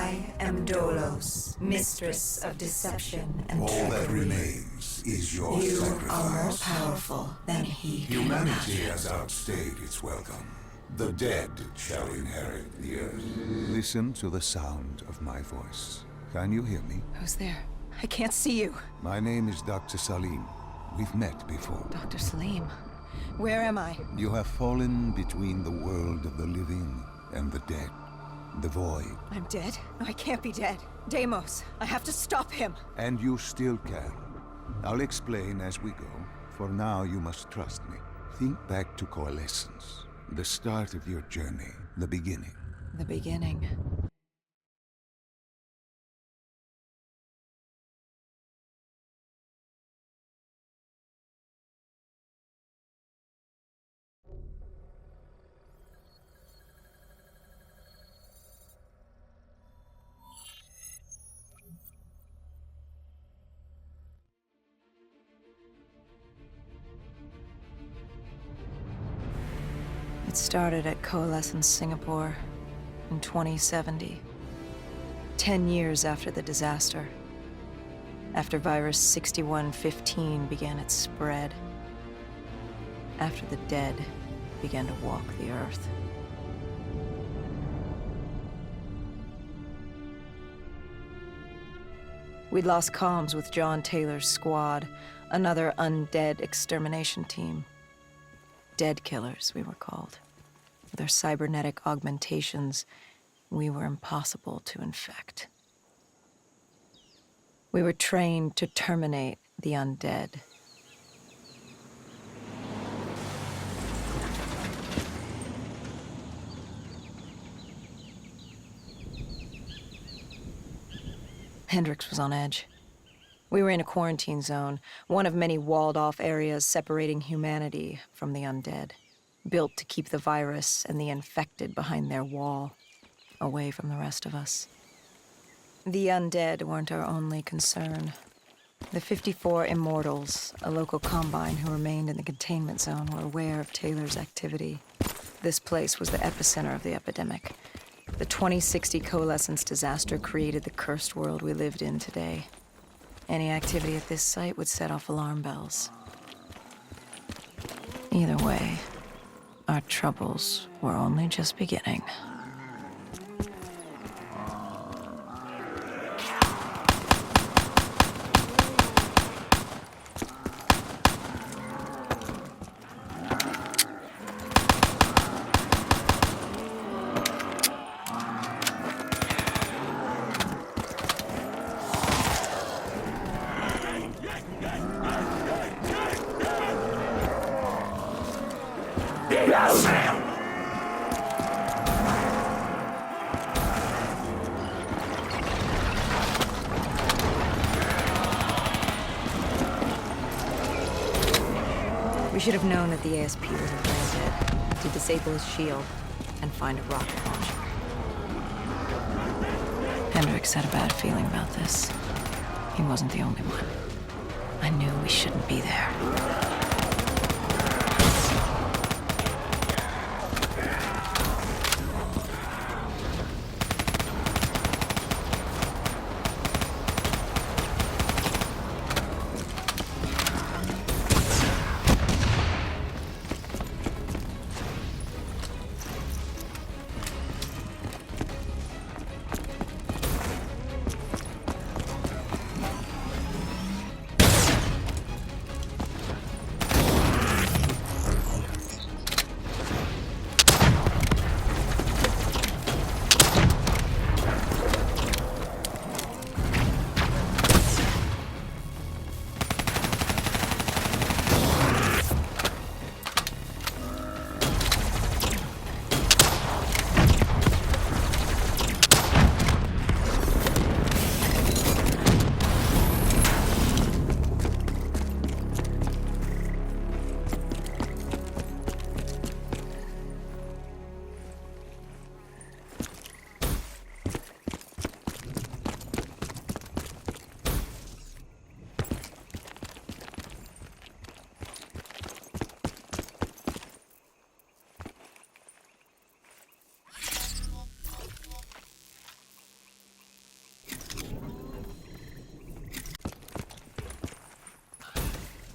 I am Dolos, mistress of deception and All trickery. that remains is your You are more sacrifice. powerful than he can Humanity imagine. has outstayed its welcome. The dead shall inherit the earth. Listen to the sound of my voice. Can you hear me? Who's there? I can't see you. My name is Dr. Salim. We've met before. Dr. Salim. Where am I? You have fallen between the world of the living and the dead. The void. I'm dead? No, I can't be dead. Deimos, I have to stop him. And you still can. I'll explain as we go. For now, you must trust me. Think back to Coalescence. The start of your journey. The beginning. The beginning. It started at Coalescence Singapore in 2070. 10 years after the disaster. After Virus 6115 began its spread. After the dead began to walk the Earth. We'd lost comms with John Taylor's squad, another undead extermination team. Dead killers, we were called. With our cybernetic augmentations, we were impossible to infect. We were trained to terminate the undead. Hendricks was on edge. We were in a quarantine zone, one of many walled-off areas separating humanity from the undead, built to keep the virus and the infected behind their wall, away from the rest of us. The undead weren't our only concern. The 54 Immortals, a local combine who remained in the containment zone, were aware of Taylor's activity. This place was the epicenter of the epidemic. The 2060 Coalescence disaster created the cursed world we lived in today. Any activity at this site would set off alarm bells. Either way, our troubles were only just beginning. We should have known that the ASP was implanted to disable his shield and find a rocket launcher. Hendricks had a bad feeling about this. He wasn't the only one. I knew we shouldn't be there.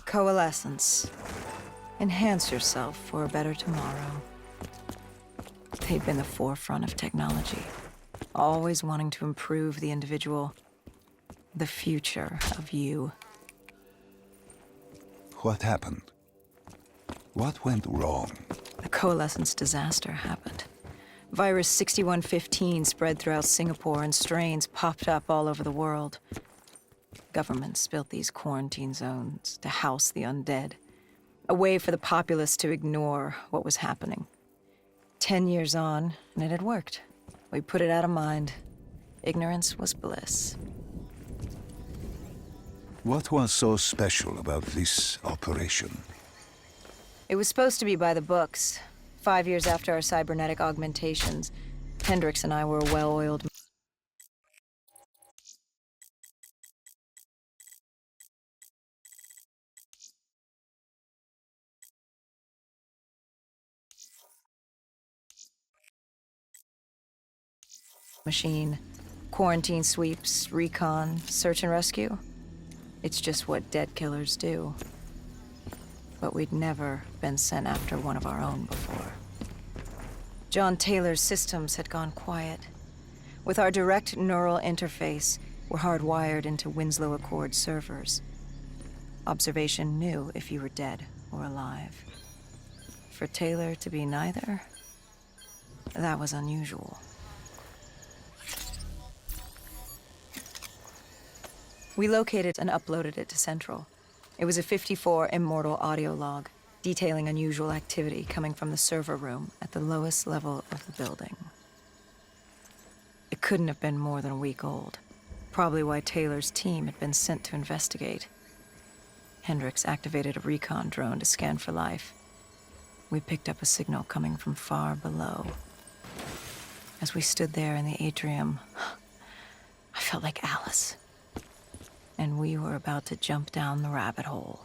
Coalescence. Enhance yourself for a better tomorrow. They've been the forefront of technology, always wanting to improve the individual, the future of you. What happened? What went wrong? The Coalescence disaster happened. Virus 6115 spread throughout Singapore and strains popped up all over the world. Governments built these quarantine zones to house the undead, a way for the populace to ignore what was happening. 10 years on, and it had worked. We put it out of mind. Ignorance was bliss. What was so special about this operation? It was supposed to be by the books. 5 years after our cybernetic augmentations, Hendricks and I were a well-oiled machine. Quarantine sweeps, recon, search and rescue. It's just what dead killers do. But we'd never been sent after one of our own before. John Taylor's systems had gone quiet. With our direct neural interface, we're hardwired into Winslow Accord servers. Observation knew if you were dead or alive. For Taylor to be neither, that was unusual. We located and uploaded it to Central. It was a 54 immortal audio log, detailing unusual activity coming from the server room at the lowest level of the building. It couldn't have been more than a week old, probably why Taylor's team had been sent to investigate. Hendricks activated a recon drone to scan for life. We picked up a signal coming from far below. As we stood there in the atrium, I felt like Alice. And we were about to jump down the rabbit hole.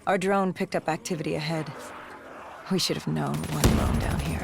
Our drone picked up activity ahead. We should have known we weren't alone down here.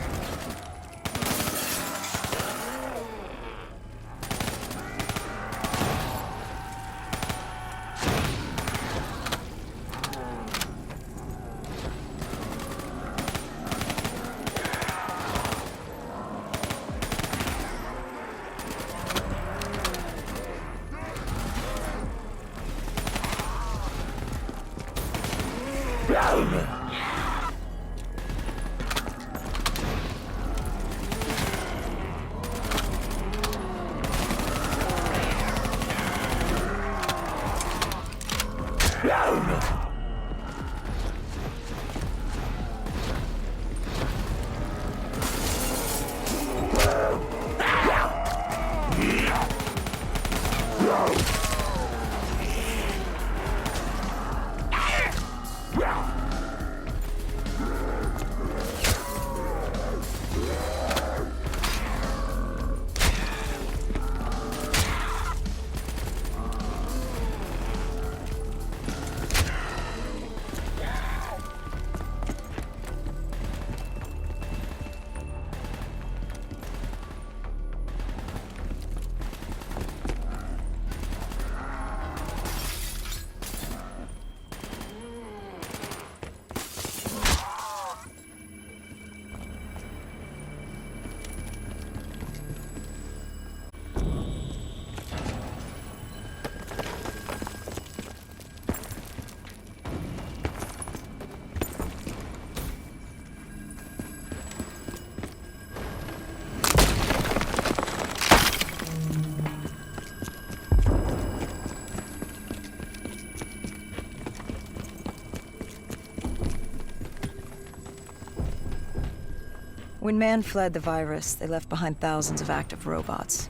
When man fled the virus, they left behind thousands of active robots.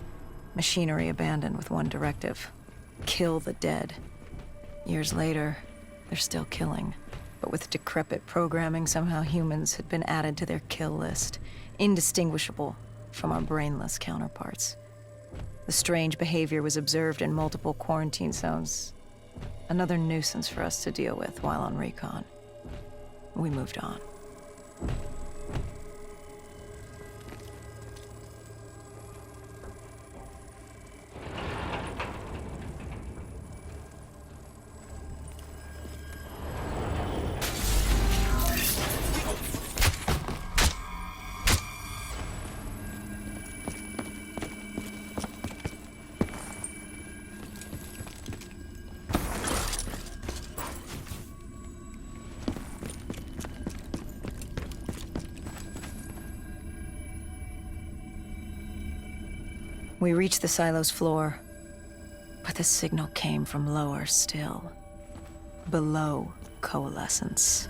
Machinery abandoned with one directive: kill the dead. Years later, they're still killing. But with decrepit programming, somehow humans had been added to their kill list, indistinguishable from our brainless counterparts. The strange behavior was observed in multiple quarantine zones. Another nuisance for us to deal with while on recon. We moved on. We reached the silo's floor, but the signal came from lower still, below Coalescence.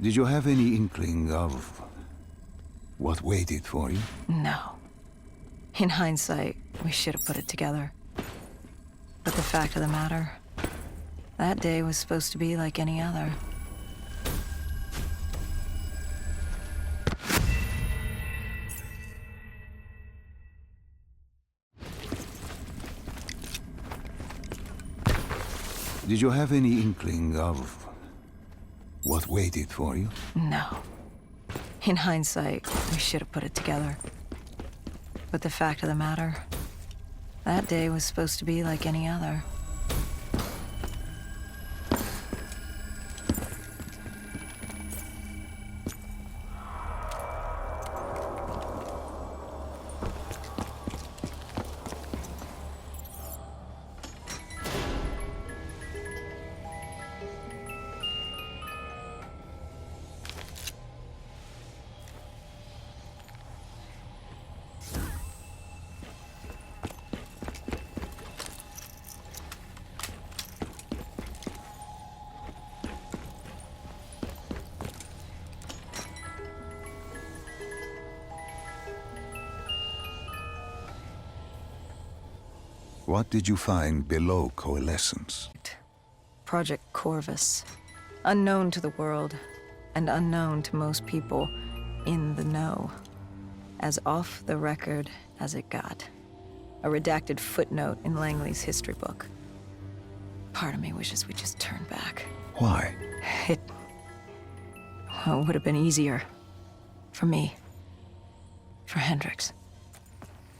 Did you have any inkling of what waited for you? No. In hindsight, we should have put it together. But the fact of the matter, that day was supposed to be like any other. Did you have any inkling of what waited for you? No. In hindsight, we should have put it together. But the fact of the matter, that day was supposed to be like any other. What did you find below Coalescence? Project Corvus. Unknown to the world, and unknown to most people in the know. As off the record as it got. A redacted footnote in Langley's history book. Part of me wishes we just turned back. Why? It would have been easier. For me. For Hendricks.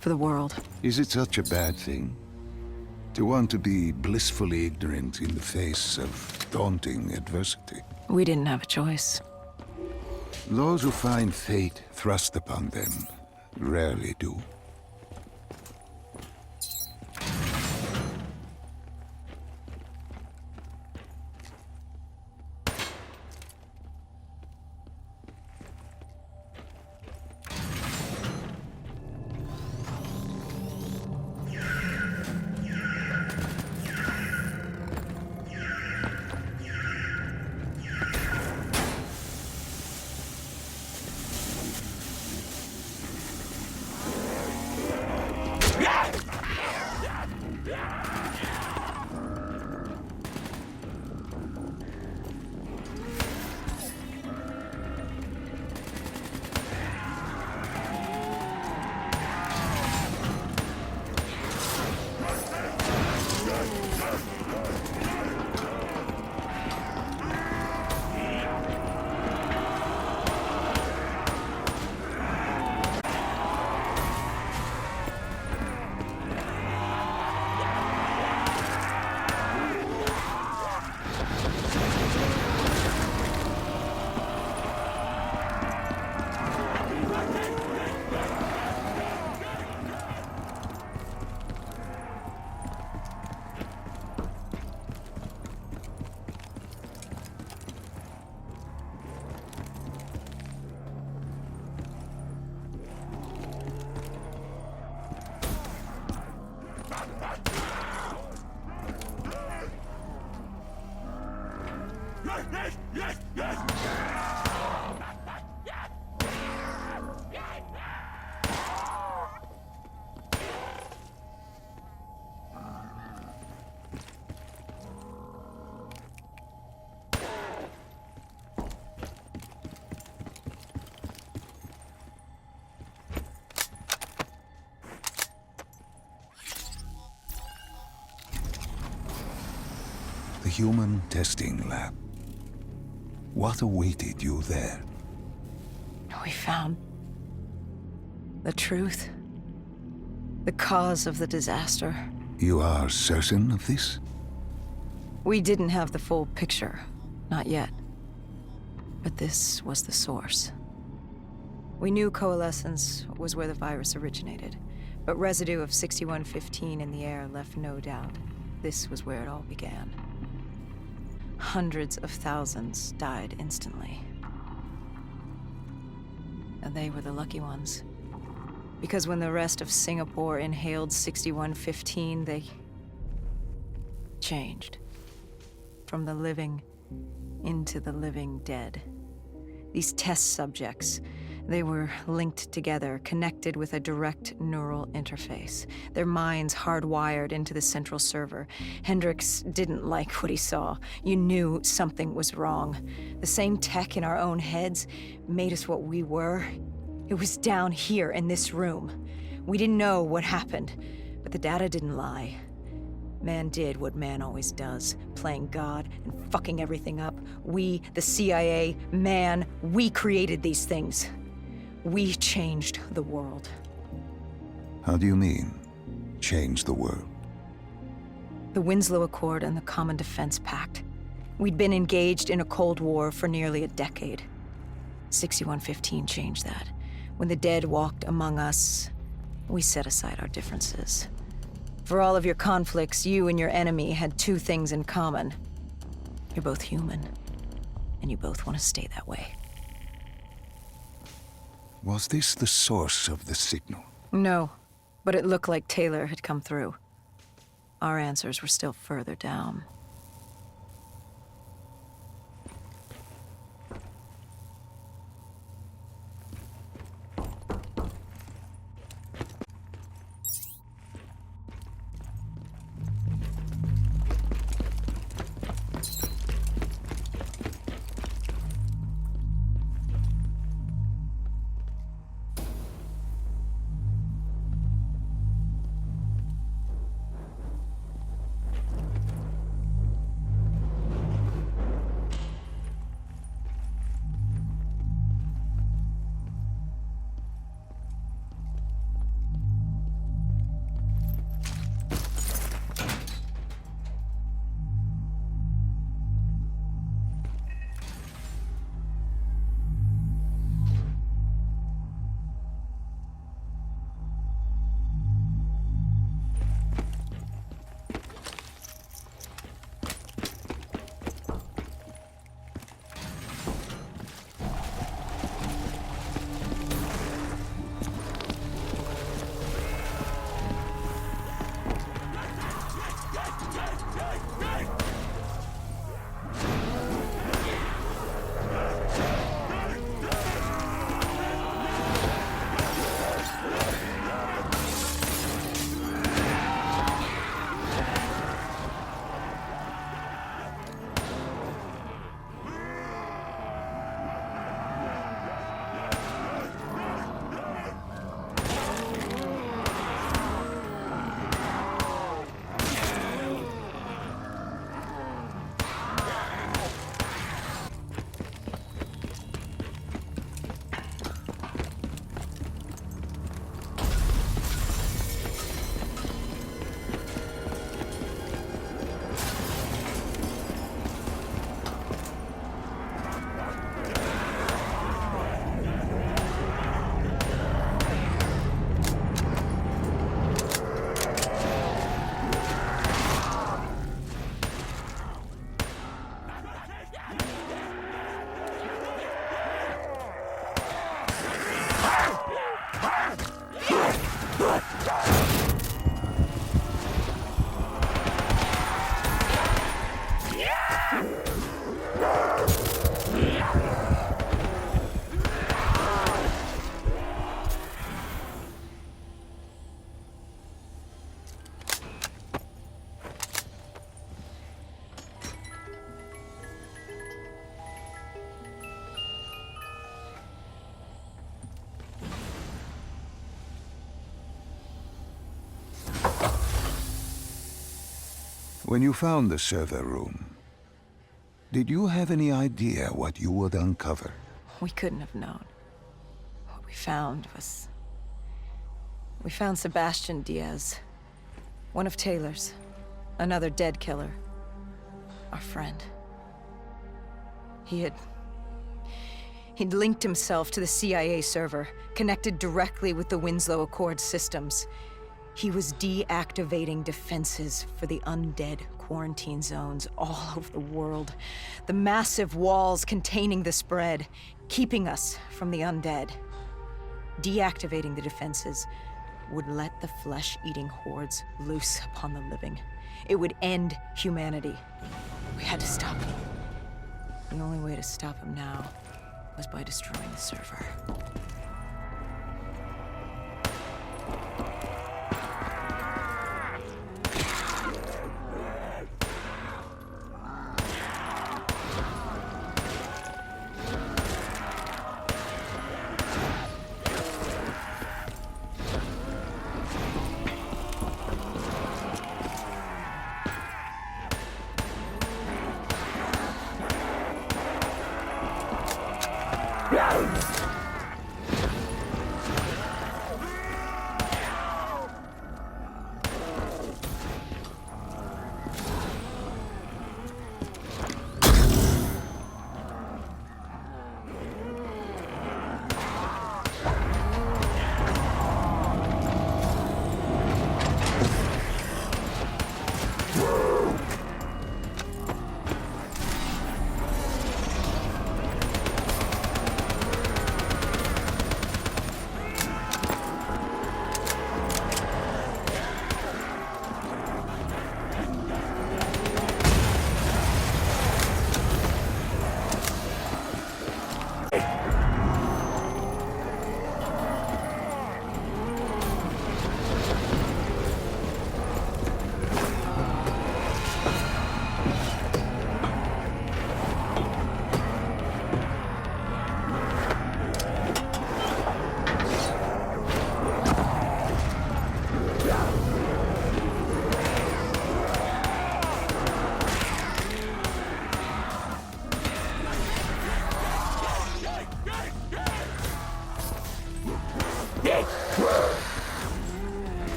For the world. Is it such a bad thing? To want to be blissfully ignorant in the face of daunting adversity? We didn't have a choice. Those who find fate thrust upon them rarely do. The human testing lab. What awaited you there? We found the truth. The cause of the disaster. You are certain of this? We didn't have the full picture. Not yet. But this was the source. We knew Coalescence was where the virus originated, but residue of 6115 in the air left no doubt. This was where it all began. Hundreds of thousands died instantly. And they were the lucky ones. Because when the rest of Singapore inhaled 6115, they changed. From the living into the living dead. These test subjects, they were linked together, connected with a direct neural interface. Their minds hardwired into the central server. Hendricks didn't like what he saw. You knew something was wrong. The same tech in our own heads made us what we were. It was down here in this room. We didn't know what happened, but the data didn't lie. Man did what man always does, playing God and fucking everything up. We, the CIA, man, we created these things. We changed the world. How do you mean, change the world? The Winslow Accord and the Common Defense Pact. We'd been engaged in a Cold War for nearly a decade. 6115 changed that. When the dead walked among us, we set aside our differences. For all of your conflicts, you and your enemy had two things in common. You're both human, and you both want to stay that way. Was this the source of the signal? No, but it looked like Taylor had come through. Our answers were still further down. When you found the server room, did you have any idea what you would uncover? We couldn't have known. What we found was... We found Sebastian Diaz. One of Taylor's. Another dead killer. Our friend. He'd linked himself to the CIA server, connected directly with the Winslow Accord systems. He was deactivating defenses for the undead quarantine zones all over the world. The massive walls containing the spread, keeping us from the undead. Deactivating the defenses would let the flesh-eating hordes loose upon the living. It would end humanity. We had to stop him. The only way to stop him now was by destroying the server.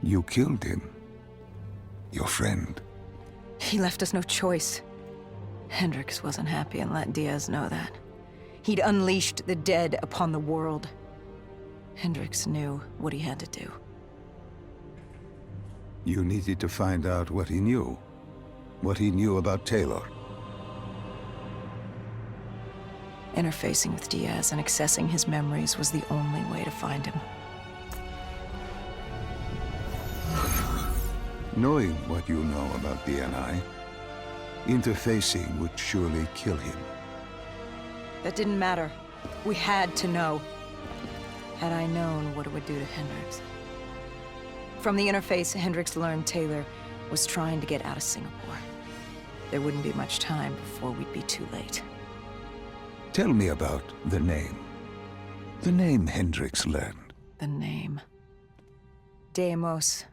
You killed him. Your friend. He left us no choice. Hendricks wasn't happy and let Diaz know that. He'd unleashed the dead upon the world. Hendricks knew what he had to do. You needed to find out what he knew. What he knew about Taylor. Interfacing with Diaz and accessing his memories was the only way to find him. Knowing what you know about DNI, Interfacing would surely kill him. That didn't matter. We had to know. Had I known what it would do to Hendricks. From the interface, Hendricks learned Taylor was trying to get out of Singapore. There wouldn't be much time before we'd be too late. Tell me about the name. The name Hendricks learned. The name. Deimos.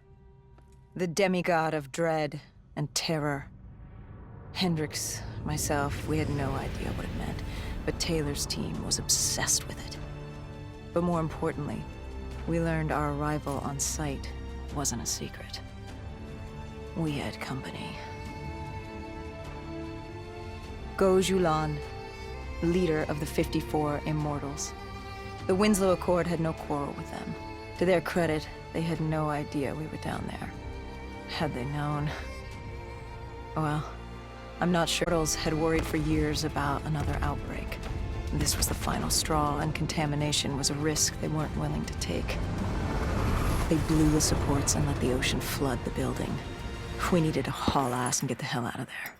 The demigod of dread and terror. Hendricks, myself, we had no idea what it meant, but Taylor's team was obsessed with it. But more importantly, we learned our arrival on site wasn't a secret. We had company. Go Julan, leader of the 54 Immortals. The Winslow Accord had no quarrel with them. To their credit, they had no idea we were down there. Had they known... Well, I'm not sure. Immortals had worried for years about another outbreak. This was the final straw, and contamination was a risk they weren't willing to take. They blew the supports and let the ocean flood the building. We needed to haul ass and get the hell out of there.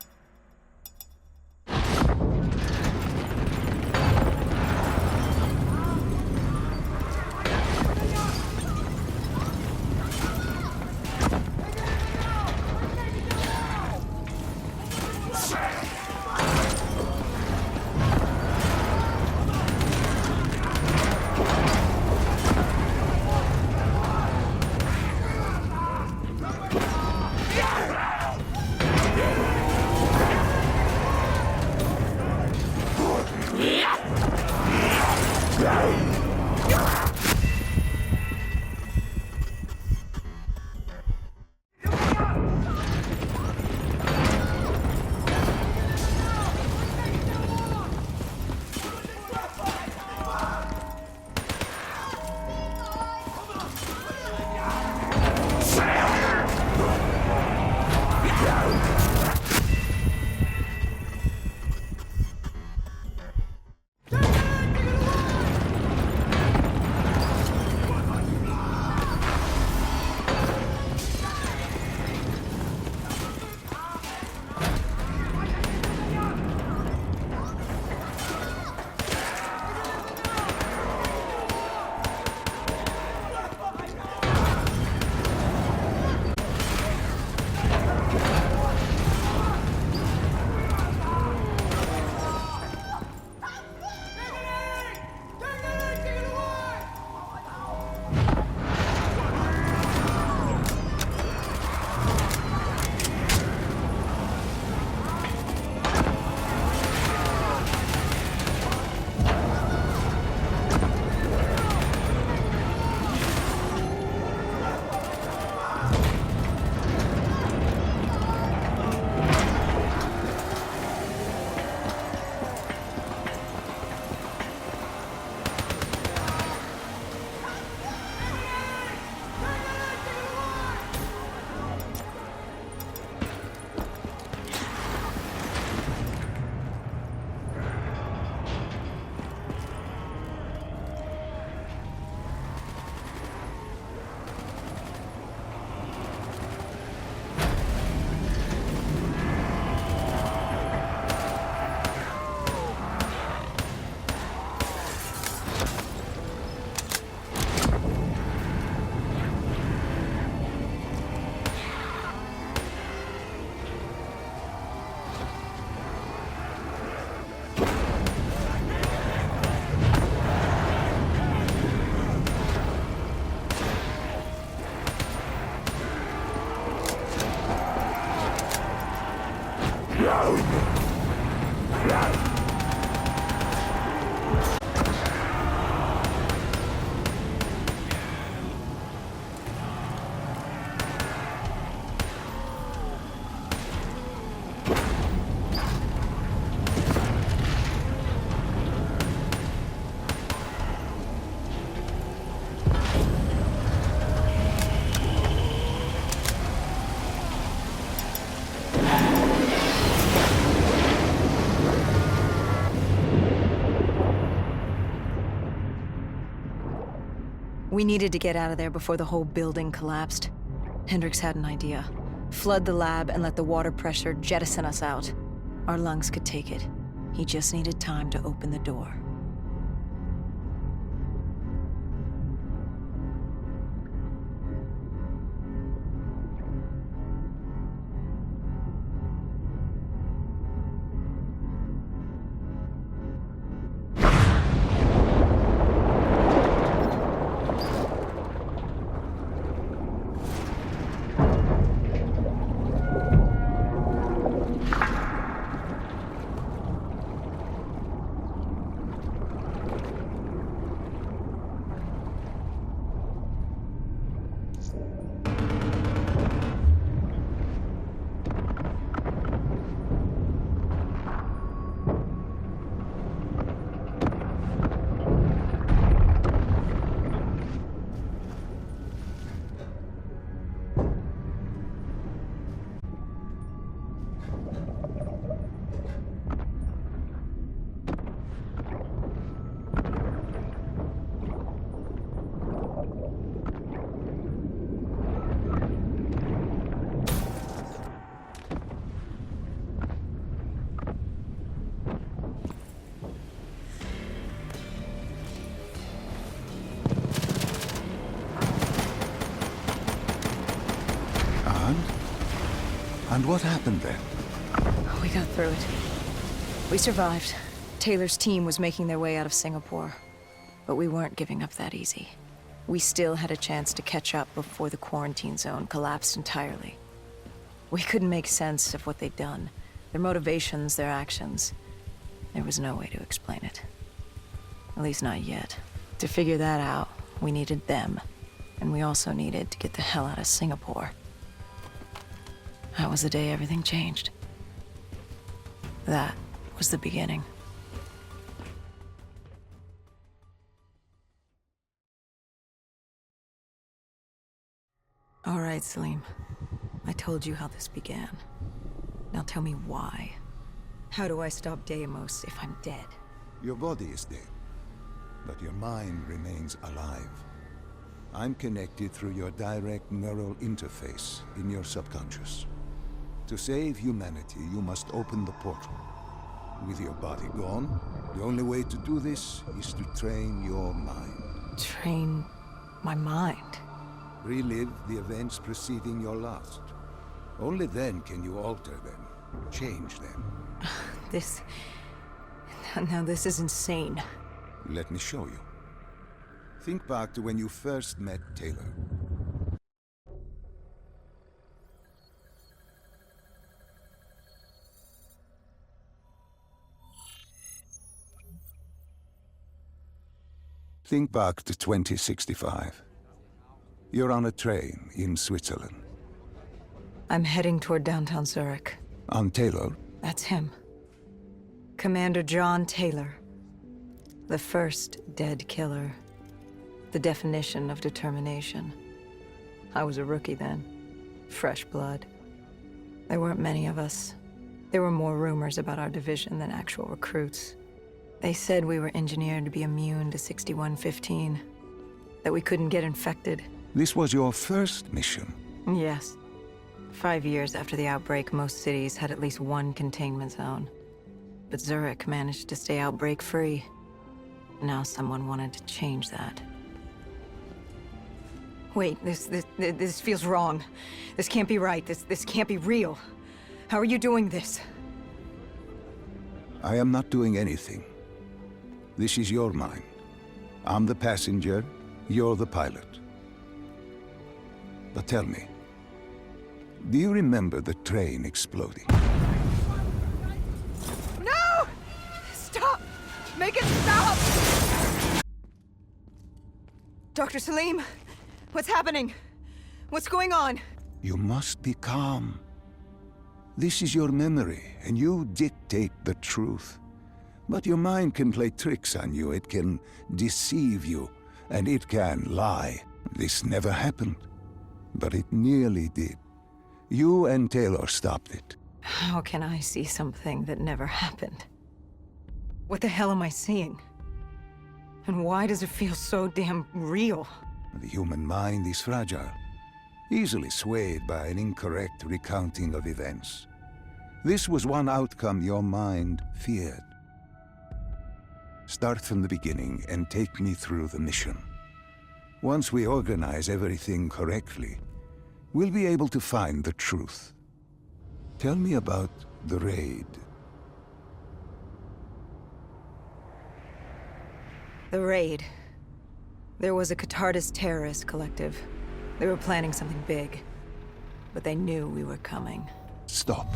We needed to get out of there before the whole building collapsed. Hendricks had an idea. Flood the lab and let the water pressure jettison us out. Our lungs could take it. He just needed time to open the door. And what happened then? We got through it. We survived. Taylor's team was making their way out of Singapore. But we weren't giving up that easy. We still had a chance to catch up before the quarantine zone collapsed entirely. We couldn't make sense of what they'd done. Their motivations, their actions. There was no way to explain it. At least not yet. To figure that out, we needed them. And we also needed to get the hell out of Singapore. That was the day everything changed. That was the beginning. All right, Salim. I told you how this began. Now tell me why. How do I stop Deimos if I'm dead? Your body is dead, but your mind remains alive. I'm connected through your direct neural interface in your subconscious. To save humanity, you must open the portal. With your body gone, the only way to do this is to train your mind. Train my mind? Relive the events preceding your last. Only then can you alter them, change them. Now this is insane. Let me show you. Think back to when you first met Taylor. Think back to 2065. You're on a train in Switzerland. I'm heading toward downtown Zurich. On Taylor? That's him. Commander John Taylor. The first dead killer. The definition of determination. I was a rookie then. Fresh blood. There weren't many of us. There were more rumors about our division than actual recruits. They said we were engineered to be immune to 6115. That we couldn't get infected. This was your first mission? Yes. 5 years after the outbreak, most cities had at least one containment zone. But Zurich managed to stay outbreak-free. Now someone wanted to change that. Wait, this feels wrong. This can't be right. This can't be real. How are you doing this? I am not doing anything. This is your mind. I'm the passenger, you're the pilot. But tell me, do you remember the train exploding? No! Stop! Make it stop! Dr. Salim, what's happening? What's going on? You must be calm. This is your memory, and you dictate the truth. But your mind can play tricks on you. It can deceive you, and it can lie. This never happened, but it nearly did. You and Taylor stopped it. How can I see something that never happened? What the hell am I seeing? And why does it feel so damn real? The human mind is fragile, easily swayed by an incorrect recounting of events. This was one outcome your mind feared. Start from the beginning and take me through the mission. Once we organize everything correctly, we'll be able to find the truth. Tell me about the raid. The raid. There was a Catardist terrorist collective. They were planning something big, but they knew we were coming. Stop.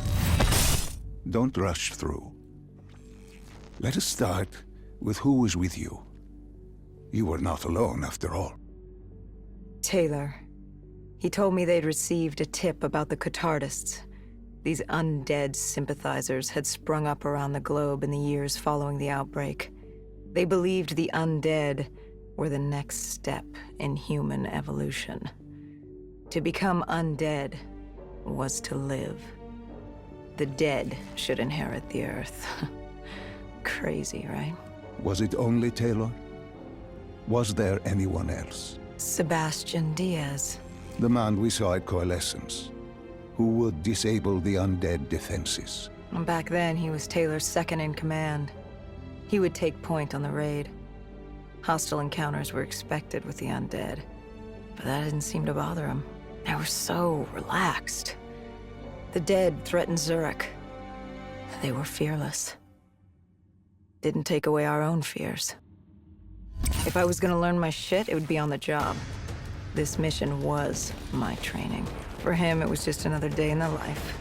Don't rush through. Let us start with who was with you. You were not alone, after all. Taylor. He told me they'd received a tip about the Catardists. These undead sympathizers had sprung up around the globe in the years following the outbreak. They believed the undead were the next step in human evolution. To become undead was to live. The dead should inherit the Earth. Crazy, right? Was it only Taylor? Was there anyone else? Sebastian Diaz. The man we saw at Coalescence, who would disable the undead defenses. Back then, he was Taylor's second in command. He would take point on the raid. Hostile encounters were expected with the undead, but that didn't seem to bother him. They were so relaxed. The dead threatened Zurich. They were fearless. Didn't take away our own fears. If I was gonna learn my shit, it would be on the job. This mission was my training. For him, it was just another day in the life.